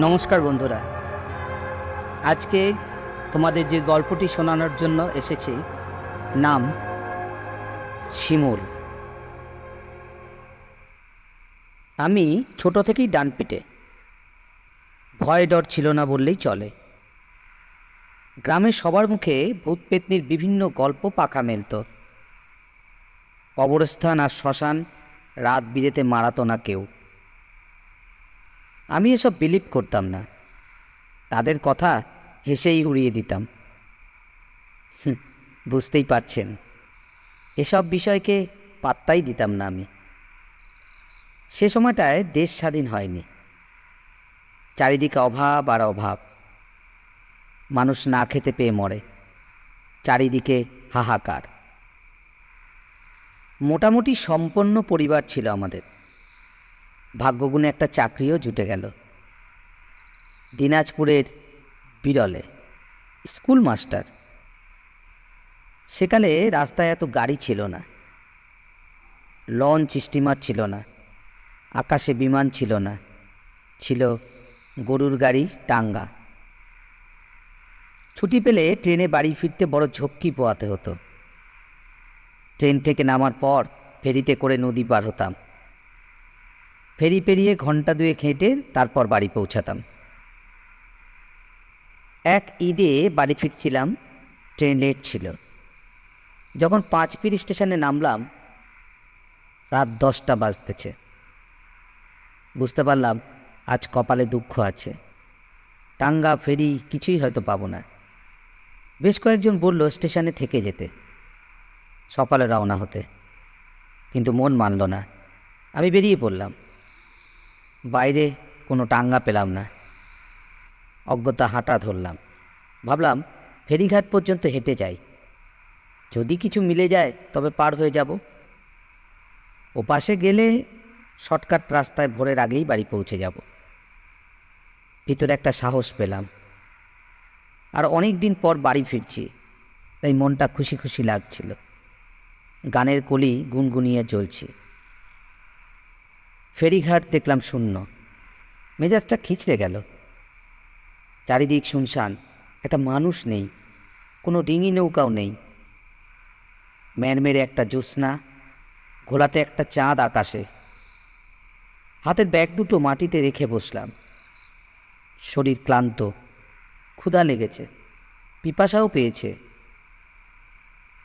নমস্কার বন্ধুরা, আজকে তোমাদের যে গল্পটি শোনানোর জন্য এসেছি, নাম শিমুল। আমি ছোট থেকেই ডানপিটে, ভয় ডর ছিল না বললেই চলে। গ্রামের সবার মুখে ভূত পেতনির বিভিন্ন গল্প পাখা মেলত। কবরস্থান আর শ্মশান রাত বিরেতে মারাতো না কেউ। আমি এসব বিলিভ করতাম না, তাদের কথা হেসেই উড়িয়ে দিতাম। বুঝতেই পারছেন, এসব বিষয়কে পাত্তাই দিতাম না আমি। সে সময়টায় দেশ স্বাধীন হয়নি, চারিদিকে অভাব আর অভাব। মানুষ না খেতে পেয়ে মরে, চারিদিকে হাহাকার। মোটামুটি সম্পন্ন পরিবার ছিল আমাদের। ভাগ্যগুণে একটা চাকরিও জুটে গেল, দিনাজপুরের বিরলে, স্কুল মাস্টার। সেকালে রাস্তায় এত গাড়ি ছিল না, লঞ্চ স্টিমার ছিল না, আকাশে বিমান ছিল না, ছিল গরুর গাড়ি টাঙ্গা। ছুটি পেলে ট্রেনে বাড়ি ফিরতে বড় ঝক্কি পোয়াতে হতো। ট্রেন থেকে নামার পর ফেরিতে করে নদী পার হতাম। ফেরি পেরিয়ে ঘন্টা দুয়েক হেঁটে তারপর বাড়ি পৌঁছাতাম। এক ঈদে বাড়ি ফিরছিলাম, ট্রেন লেট ছিল। যখন পাঁচপীর স্টেশনে নামলাম, রাত 10টা বাজতেছে। বুঝতে পারলাম আজ কপালে দুঃখ আছে, টাঙ্গা ফেরি কিছুই হয়তো পাবো না। বেশ কয়েকজন বলল স্টেশনে থেকে যেতে, সকালে রওনা হতে, কিন্তু মন মানল না। আমি বেরিয়ে পড়লাম। বাইরে কোনো টাঙ্গা পেলাম না। অজ্ঞতা হাঁটা ধরলাম। ভাবলাম ফেরিঘাট পর্যন্ত হেঁটে যাই, যদি কিছু মিলে যায় তবে পার হয়ে যাব। ও পাশে গেলে শর্টকাট রাস্তায় ভোরের আগেই বাড়ি পৌঁছে যাব। ভিতরে একটা সাহস পেলাম। আর অনেক দিন পর বাড়ি ফিরছি, তাই মনটা খুশি খুশি লাগছিল। গানের কলি গুনগুনিয়ে চলছি। ফেরিঘাট দেখলাম শূন্য, মেজাজটা খিচড়ে গেল। চারিদিক শুনশান, একটা মানুষ নেই, কোনো ডিঙি নৌকাও নেই। মেরমেরে একটা জ্যোৎস্না, ঘোলাতে একটা চাঁদ আকাশে। হাতের ব্যাগ দুটো মাটিতে রেখে বসলাম। শরীর ক্লান্ত, ক্ষুধা লেগেছে, পিপাসাও পেয়েছে,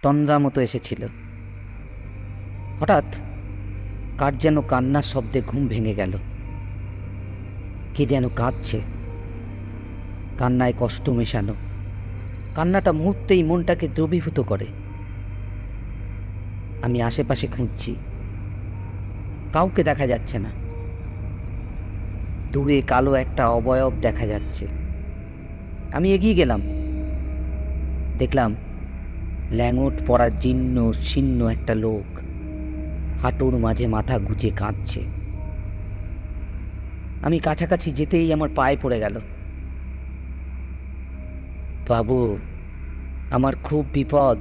তন্দ্রা মতো এসেছিল। হঠাৎ কার যেন কান্নার শব্দে ঘুম ভেঙে গেল। কে যেন কাঁদছে, কান্নায় কষ্ট মেশানো। কান্নাটা মুহূর্তেই মনটাকে দ্রবীভূত করে। আমি আশেপাশে খুঁজছি, কাউকে দেখা যাচ্ছে না। দূরে কালো একটা অবয়ব দেখা যাচ্ছে। আমি এগিয়ে গেলাম, দেখলাম ল্যাঙট পরা জীর্ণ শীর্ণ একটা লোক হাঁটুর মাঝে মাথা গুজে কাঁদছে। আমি কাছাকাছি যেতেই আমার পায়ে পড়ে গেল। বাবু, আমার খুব বিপদ,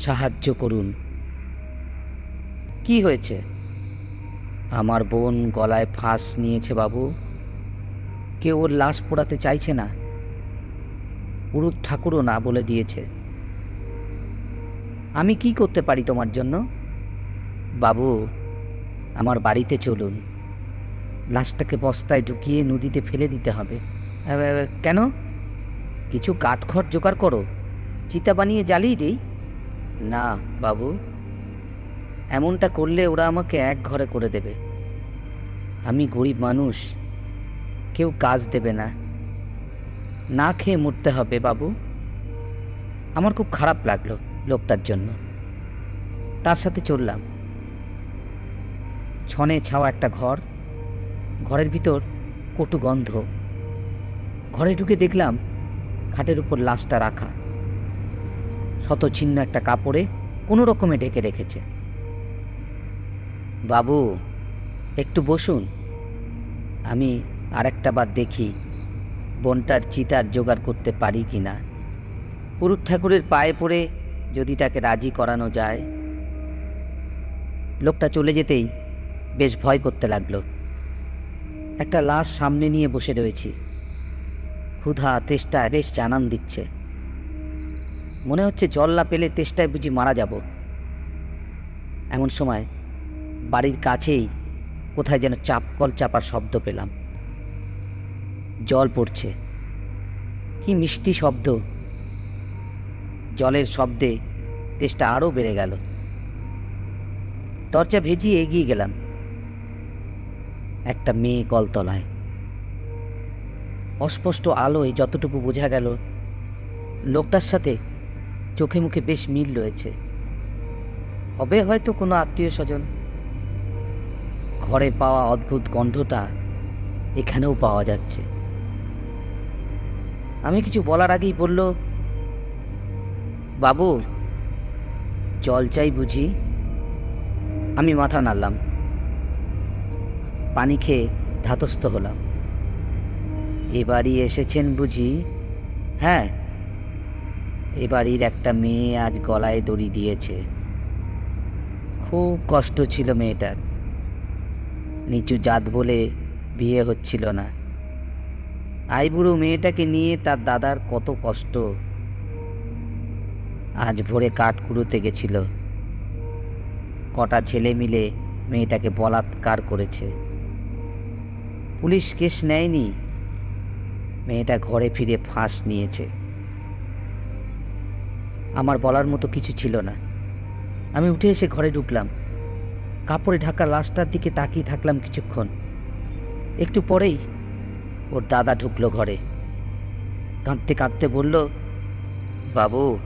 সাহায্য করুন। কি হয়েছে? আমার বোন গলায় ফাঁস নিয়েছে বাবু, কেউ ওর লাশ পোড়াতে চাইছে না, পুরুত ঠাকুরও না বলে দিয়েছে। আমি কি করতে পারি তোমার জন্য? বাবু, আমার বাড়িতে চলুন, লাশটাকে বস্তায় ঢুকিয়ে নদীতে ফেলে দিতে হবে। কেন? কিছু কাঠখড় জোগাড় করো, চিতা বানিয়ে জ্বালিয়ে দিই। না বাবু, এমনটা করলে ওরা আমাকে এক ঘরে করে দেবে। আমি গরিব মানুষ, কেউ কাজ দেবে না, না খেয়ে মরতে হবে বাবু। আমার খুব খারাপ লাগলো লোকটার জন্য। তার সাথে চললাম। ছনে ছাওয়া একটা ঘর, ঘরের ভিতর কটু গন্ধ। ঘরে ঢুকে দেখলাম খাটের উপর লাশটা রাখা, শতছিন্ন একটা কাপড়ে কোনো রকমে ঢেকে রেখেছে। বাবু, একটু বসুন, আমি আরেকটা বার দেখি বোনটার চিতার জোগাড় করতে পারি কি না। পুরুত ঠাকুরের পায়ে পড়ে যদি তাকে রাজি করানো যায়। লোকটা চলে যেতেই বেশ ভয় করতে লাগলো। একটা লাশ সামনে নিয়ে বসে রয়েছি। ক্ষুধা তেষ্টায় বেশ জানান দিচ্ছে। মনে হচ্ছে জল না পেলে তেষ্টায় বুঝি মারা যাব। এমন সময় বাড়ির কাছেই কোথায় যেন চাপকল চাপার শব্দ পেলাম। জল পড়ছে, কি মিষ্টি শব্দ! জলের শব্দে তেষ্টা আরও বেড়ে গেল। দরজা ভেজিয়ে এগিয়ে গেলাম। একটা মেয়ে কলতলায়। অস্পষ্ট আলোয় যতটুকু বোঝা গেল, লোকটার সাথে চোখে মুখে বেশ মিল রয়েছে। হবে হয়তো কোনো আত্মীয় স্বজন। ঘরে পাওয়া অদ্ভুত গন্ধটা এখানেও পাওয়া যাচ্ছে। আমি কিছু বলার আগেই বলল, বাবু, জল চাই বুঝি? আমি মাথা নাড়লাম। পানি খেয়ে ধাতস্থ হলাম। এবারই এসেছেন বুঝি? হ্যাঁ, এবাড়ির একটা মেয়ে আজ গলায় দড়ি দিয়েছে। খুব কষ্ট ছিল মেয়েটার। নিচু জাত বলে বিয়ে হচ্ছিল না। আইবুড়ো মেয়েটাকে নিয়ে তার দাদার কত কষ্ট। আজ ভোরে কাঠ কুড়োতে গেছিল। কটা ছেলে মিলে মেয়েটাকে বলাৎকার করেছে। পুলিশ কেস নেয়নি। মেয়েটা ঘরে ফিরে ফাঁস নিয়েছে। আমার বলার মতো কিছু ছিল না। আমি উঠে এসে ঘরে ঢুকলাম। কাপড়ে ঢাকা লাশটার দিকে তাকিয়ে থাকলাম কিছুক্ষণ। একটু পরেই ওর দাদা ঢুকলো ঘরে। কাঁদতে কাঁদতে বলল, বাবু,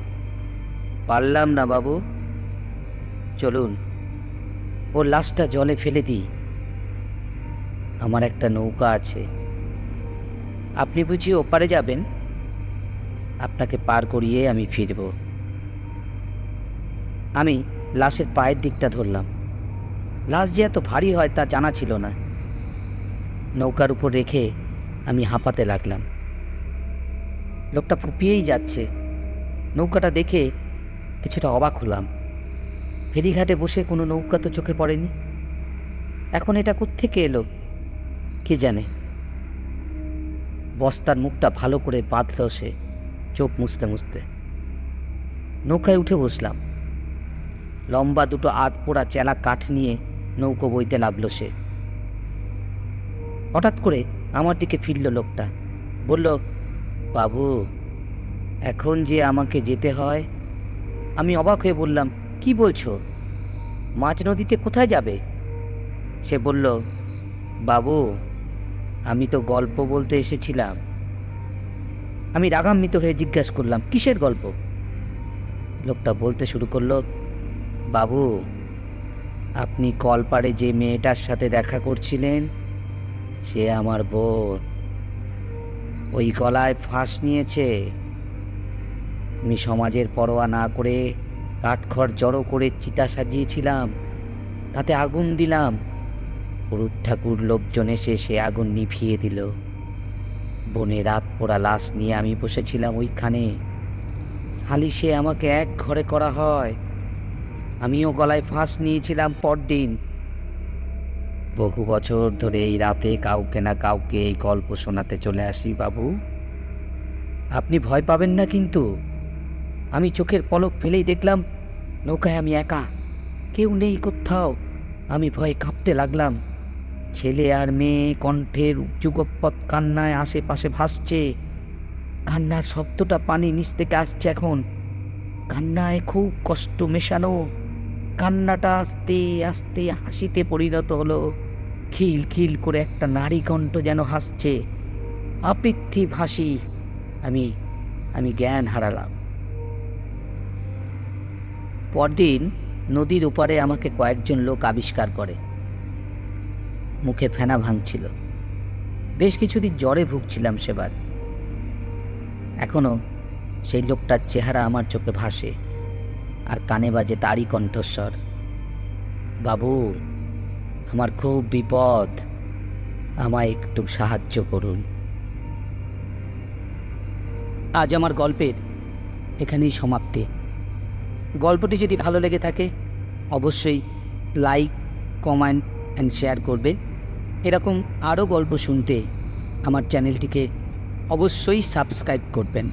পারলাম না বাবু, চলুন ওর লাশটা জলে ফেলে দিই। আমার একটা নৌকা আছে, আপনি বুঝি ওপারে যাবেন? আপনাকে পার করিয়ে আমি ফিরব। আমি লাশের পায়ের দিকটা ধরলাম। লাশ যে এত ভারী হয় তা জানা ছিল না। নৌকার উপর রেখে আমি হাঁপাতে লাগলাম। লোকটা ফুপিয়েই যাচ্ছে। নৌকাটা দেখে কিছুটা অবাক হলাম। ফেরিঘাটে বসে কোনো নৌকা তো চোখে পড়েনি। এখন এটা কোত্থেকে এলো কে জানে। বস্তার মুখটা ভালো করে বাঁধল সে, চোখ মুছতে মুছতে। নৌকায় উঠে বসলাম। লম্বা দুটো আধপোড়া চেলা কাঠ নিয়ে নৌকো বইতে লাগলো সে। হঠাৎ করে আমার দিকে ফিরল লোকটা। বলল, বাবু, এখন যে আমাকে যেতে হয়। আমি অবাক হয়ে বললাম, কি বলছো? মাঝ নদীতে কোথায় যাবে? সে বলল, বাবু, আমি তো গল্প বলতে এসেছিলাম। আমি রাগান্বিত হয়ে জিজ্ঞাসা করলাম, কিসের গল্প? লোকটা বলতে শুরু করলো, বাবু, আপনি কলপাড়ে যে মেয়েটার সাথে দেখা করছিলেন সে আমার বোন। ওই গলায় ফাঁস নিয়েছে। আমি সমাজের পরোয়া না করে কাঠখড় জড়ো করে চিতা সাজিয়েছিলাম, তাতে আগুন দিলাম। পুরুত ঠাকুর লোকজন এসে সে আগুন নিভিয়ে দিল। বনে রাত পোড়া লাশ নিয়ে আমি বসেছিলাম ওইখানে। হালি সে আমাকে এক ঘরে করা হয়। আমিও গলায় ফাঁস নিয়েছিলাম পরদিন। বহু বছর ধরে এই রাতে কাউকে না কাউকে এই গল্প শোনাতে চলে আসি বাবু। আপনি ভয় পাবেন না কিন্তু। আমি চোখের পলক ফেলেই দেখলাম নৌকায় আমি একা, কেউ নেই কোথাও। আমি ভয়ে কাঁপতে লাগলাম। ছেলে আর মেয়ে কণ্ঠের যুগপৎ কান্নায় আশেপাশে ভাসছে। কান্নার শব্দটা পানি নিচ থেকে আসছে এখন। কান্নায় খুব কষ্ট মেশানো। কান্নাটা আস্তে আস্তে হাসিতে পরিণত হলো। খিল খিল করে একটা নারী কণ্ঠ যেন হাসছে, অপৃথিব হাসি। আমি জ্ঞান হারালাম। পরদিন নদীর ওপারে আমাকে কয়েকজন লোক আবিষ্কার করে। মুখে ফেনা ভাঙছিল। বেশ কিছুদিন জ্বরে ভুগছিলাম সেবার। এখনো সেই লোকটার চেহারা আমার চোখে ভাসে, আর কানে বাজে তারই কণ্ঠস্বর, বাবু, আমার খুব বিপদ, আমায় একটু সাহায্য করুন। আজ আমার গল্পের এখানেই সমাপ্তি। গল্পটি যদি ভালো লেগে থাকে অবশ্যই লাইক, কমেন্ট অ্যান্ড শেয়ার করবেন এরকম আরও গল্প শুনতে আমার চ্যানেলটিকে অবশ্যই সাবস্ক্রাইব করবেন।